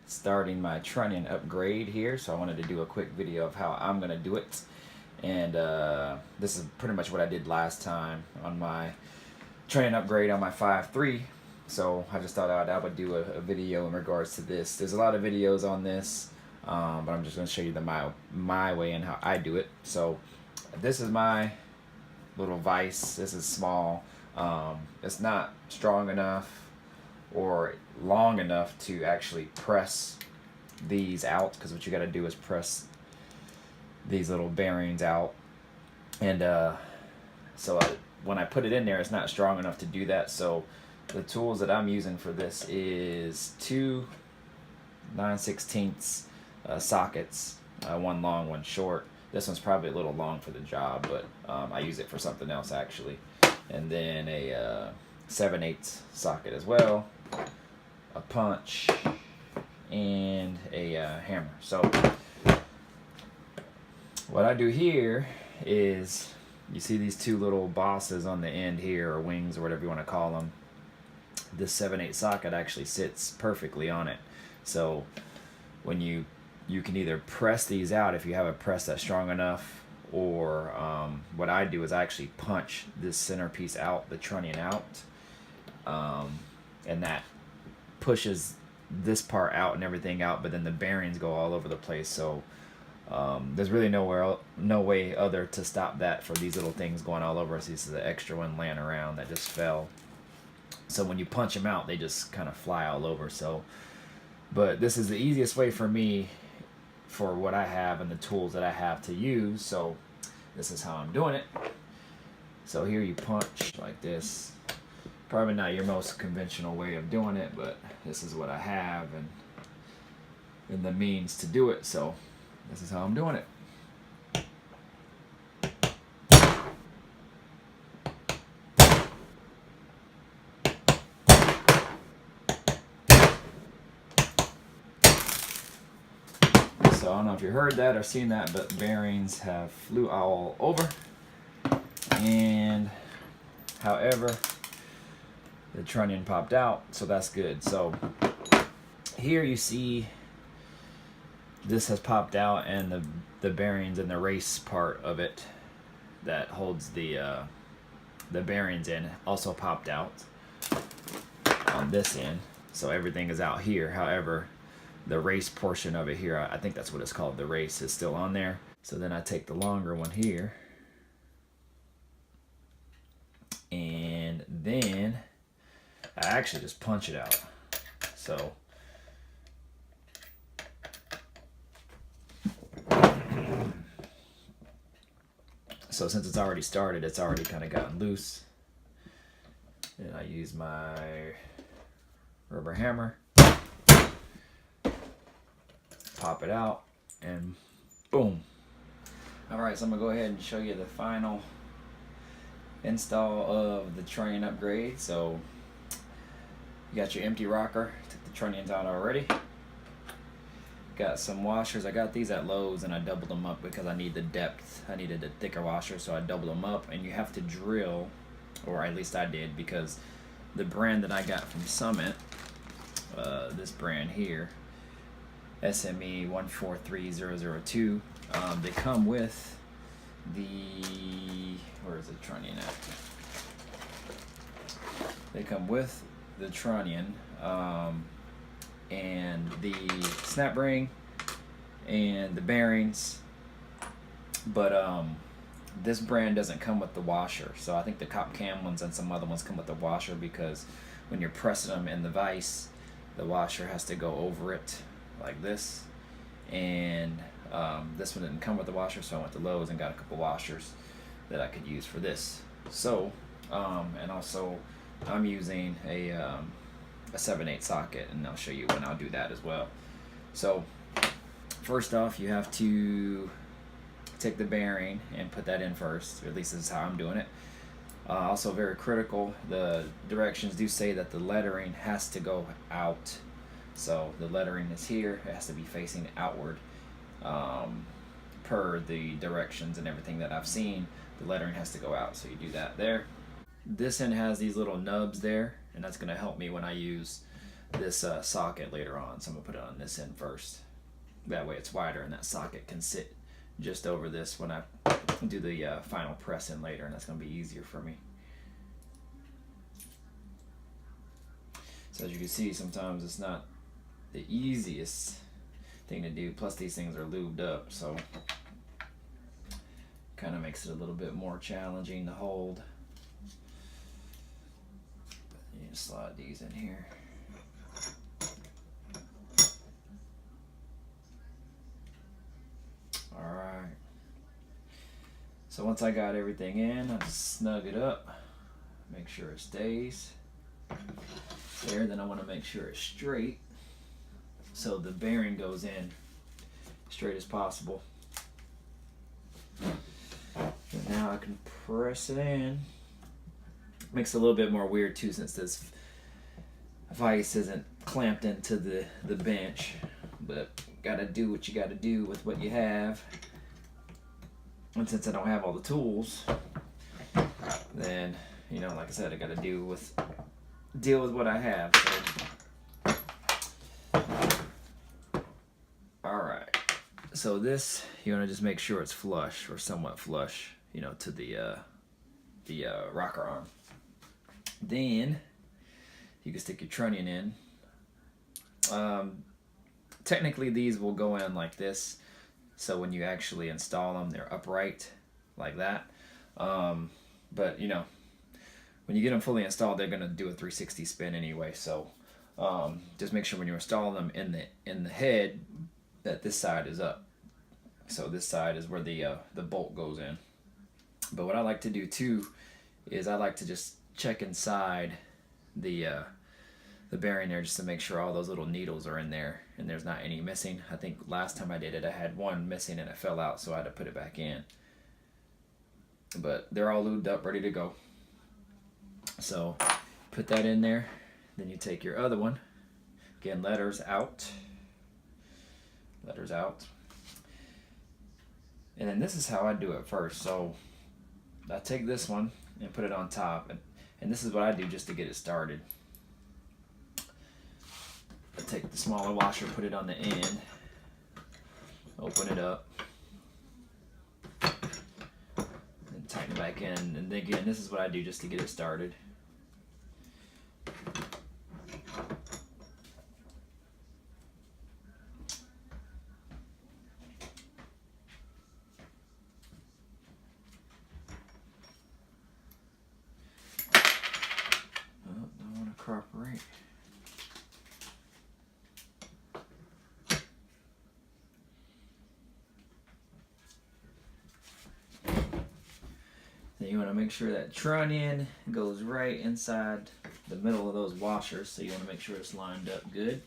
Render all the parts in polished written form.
starting my Trunnion upgrade here, so I wanted to do a quick video of how I'm going to do it. And this is pretty much what I did last time on my Trunnion upgrade on my 5.3. So I just thought I would do a video in regards to this. There's a lot of videos on this, but I'm just going to show you my way and how I do it. So this is my little vise. This is small. It's not strong enough or long enough to actually press these out, because what you got to do is press these little bearings out. And when I put it in there, it's not strong enough to do that. So the tools that I'm using for this is two 9/16 sockets, one long, one short. This one's probably a little long for the job, but I use it for something else actually. And then a 7/8 socket as well, a punch, and a hammer. So what I do here is, you see these two little bosses on the end here, or wings, or whatever you want to call them. This 7/8 socket actually sits perfectly on it. So when you can either press these out if you have a press that's strong enough, or what I do is I actually punch this centerpiece out, the Trunnion out, and that pushes this part out and everything out, but then the bearings go all over the place. So there's really no way other to stop that for these little things going all over us. This is the extra one laying around that just fell. So when you punch them out, they just kind of fly all over. So, but this is the easiest way for me for what I have and the tools that I have to use. So this is how I'm doing it. So here you punch like this. Probably not your most conventional way of doing it, but this is what I have and the means to do it. So this is how I'm doing it. So I don't know if you heard that or seen that, but bearings have flew all over. And however, the Trunnion popped out, so that's good. So here you see this has popped out, and the bearings and the race part of it that holds the bearings in also popped out on this end. So everything is out here. However, the race portion of it here, I think that's what it's called, the race, is still on there. So then I take the longer one here, and then I actually just punch it out. So since it's already started, it's already kind of gotten loose. Then I use my rubber hammer, pop it out, and boom. Alright, so I'm going to go ahead and show you the final install of the Trunnion upgrade. So you got your empty rocker, took the Trunnions out already. Got some washers. I got these at Lowe's and I doubled them up because I need the depth. I needed a thicker washer, so I doubled them up. And you have to drill, or at least I did, because the brand that I got from Summit, this brand here, SME 143002, they come with where is the Trunnion at? They come with the Trunnion, and the snap ring and the bearings, but this brand doesn't come with the washer. So I think the Cop Cam ones and some other ones come with the washer, because when you're pressing them in the vise, the washer has to go over it like this. And this one didn't come with the washer, so I went to Lowe's and got a couple washers that I could use for this. So and also I'm using a 7/8 socket, and I'll show you when I'll do that as well. So first off, you have to take the bearing and put that in first, or at least this is how I'm doing it. Also very critical, the directions do say that the lettering has to go out. So the lettering is here, it has to be facing outward. Per the directions and everything that I've seen, the lettering has to go out, so you do that there. This end has these little nubs there, and that's going to help me when I use this socket later on, so I'm gonna put it on this end first. That way it's wider and that socket can sit just over this when I do the final press in later, and that's gonna be easier for me. So as you can see, sometimes it's not the easiest thing to do, plus these things are lubed up, so kind of makes it a little bit more challenging to hold. You need to slide these in here. Alright, so once I got everything in, I just snug it up, make sure it stays there. Then I want to make sure it's straight, so the bearing goes in straight as possible. And now I can press it in. Makes it a little bit more weird too, since this vise isn't clamped into the bench, but gotta do what you gotta do with what you have. And since I don't have all the tools, then, you know, like I said, I gotta deal with what I have. So alright, so this, you want to just make sure it's flush or somewhat flush, you know, to the rocker arm. Then you can stick your trunnion in. Technically these will go in like this, so when you actually install them, they're upright like that. But you know, when you get them fully installed, they're gonna do a 360 spin anyway. So just make sure when you install them in the head that this side is up. So this side is where the bolt goes in. But what I like to do too is I like to just check inside the bearing there, just to make sure all those little needles are in there and there's not any missing. I think last time I did it, I had one missing and it fell out, so I had to put it back in. But they're all lubed up, ready to go. So put that in there. Then you take your other one. Again, letters out. Letters out. And then this is how I do it first. So I take this one and put it on top. And this is what I do just to get it started. I take the smaller washer, put it on the end, open it up, and tighten it back in. And again, this is what I do just to get it started. Oh, don't want to crop right. Then you want to make sure that trunnion goes right inside the middle of those washers, so you want to make sure it's lined up good.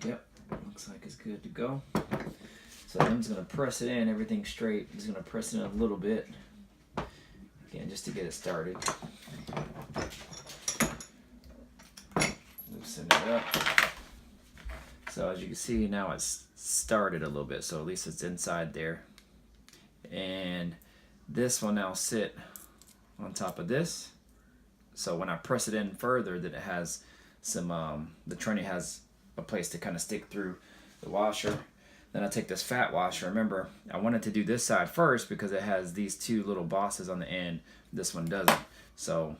Yep, looks like it's good to go. So I'm just going to press it in, everything straight. I'm just going to press it in a little bit, again, just to get it started. Loosen it up. So as you can see, now it's started a little bit, so at least it's inside there. And this will now sit on top of this, so when I press it in further, that it has some the trunnion has a place to kind of stick through the washer. Then I take this fat washer. Remember, I wanted to do this side first because it has these two little bosses on the end. This one doesn't, so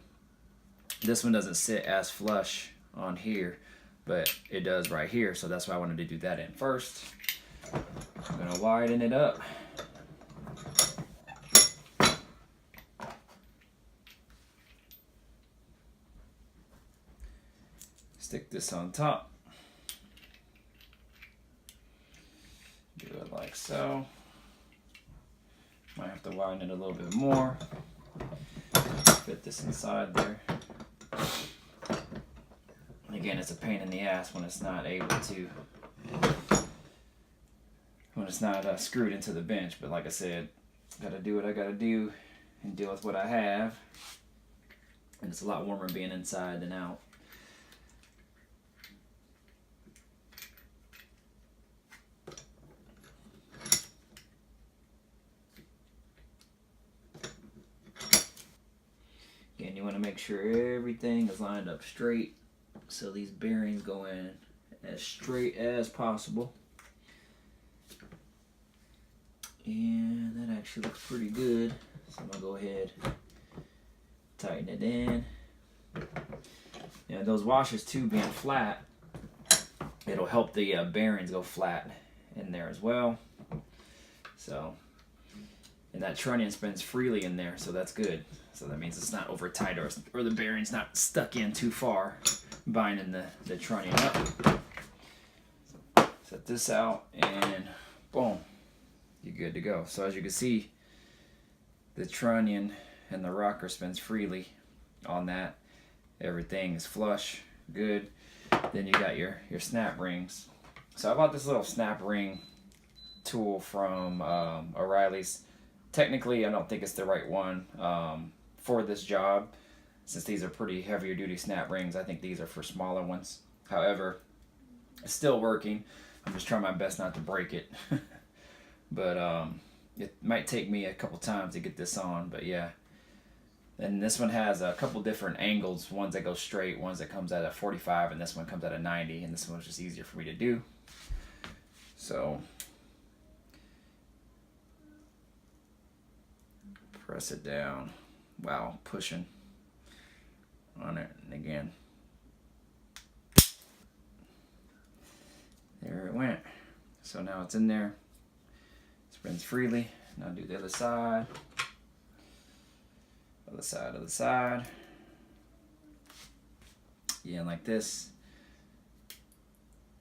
this one doesn't sit as flush on here, but it does right here, so that's why I wanted to do that in first. I'm gonna widen it up. Stick this on top. Do it like so. Might have to widen it a little bit more. Fit this inside there. And again, it's a pain in the ass when it's not able to, when it's not screwed into the bench. But like I said, gotta do what I gotta do and deal with what I have. And it's a lot warmer being inside than out. Again, you want to make sure everything is lined up straight, so these bearings go in as straight as possible. And that actually looks pretty good, so I'm gonna go ahead, tighten it in. Yeah, those washers too being flat, it'll help the bearings go flat in there as well. So, and that trunnion spins freely in there, so that's good. So that means it's not over tight, or the bearing's not stuck in too far, binding the trunnion up. So set this out, and boom, you're good to go. So as you can see, the trunnion and the rocker spins freely on that. Everything is flush, good. Then you got your snap rings. So I bought this little snap ring tool from O'Reilly's. Technically, I don't think it's the right one for this job, since these are pretty heavier duty snap rings. I think these are for smaller ones. However, it's still working. I'm just trying my best not to break it. But it might take me a couple times to get this on, but yeah. And this one has a couple different angles, ones that go straight, ones that comes at a 45, and this one comes at a 90, and this one's just easier for me to do. So press it down while pushing on it, and again, there it went. So now it's in there, spins freely. Now do the other side. Other side, other side. Yeah, like this.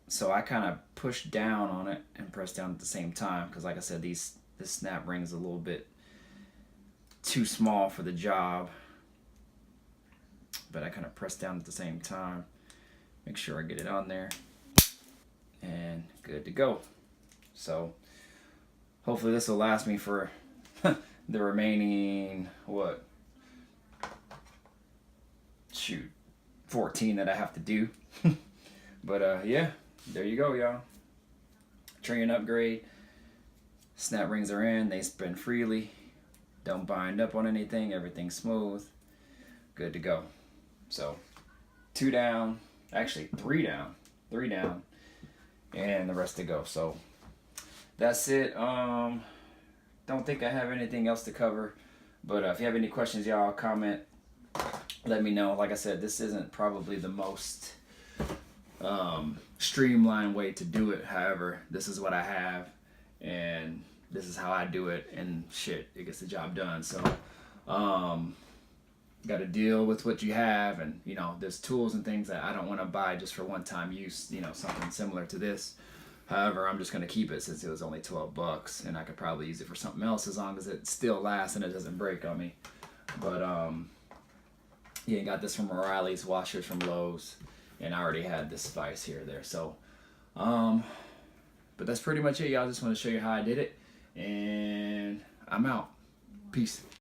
So I kind of push down on it and press down at the same time, because like I said, this snap ring is a little bit too small for the job. But I kind of press down at the same time. Make sure I get it on there. And good to go. So hopefully this will last me for the remaining, what? Shoot, 14 that I have to do. But yeah, there you go, y'all. Trunnion upgrade. Snap rings are in, they spin freely, don't bind up on anything, everything's smooth, good to go. So 2 down, actually 3 down, and the rest to go. So that's it. Don't think I have anything else to cover, but if you have any questions, y'all comment, let me know. Like I said, this isn't probably the most streamlined way to do it. However, this is what I have, and this is how I do it, and shit, it gets the job done. So got to deal with what you have, and you know, there's tools and things that I don't want to buy just for one-time use, you know, something similar to this. However, I'm just going to keep it since it was only $12, and I could probably use it for something else as long as it still lasts and it doesn't break on me. But yeah, got this from O'Reilly's, washers from Lowe's, and I already had this vise here or there. So but that's pretty much it, y'all. Just want to show you how I did it, and I'm out. Peace.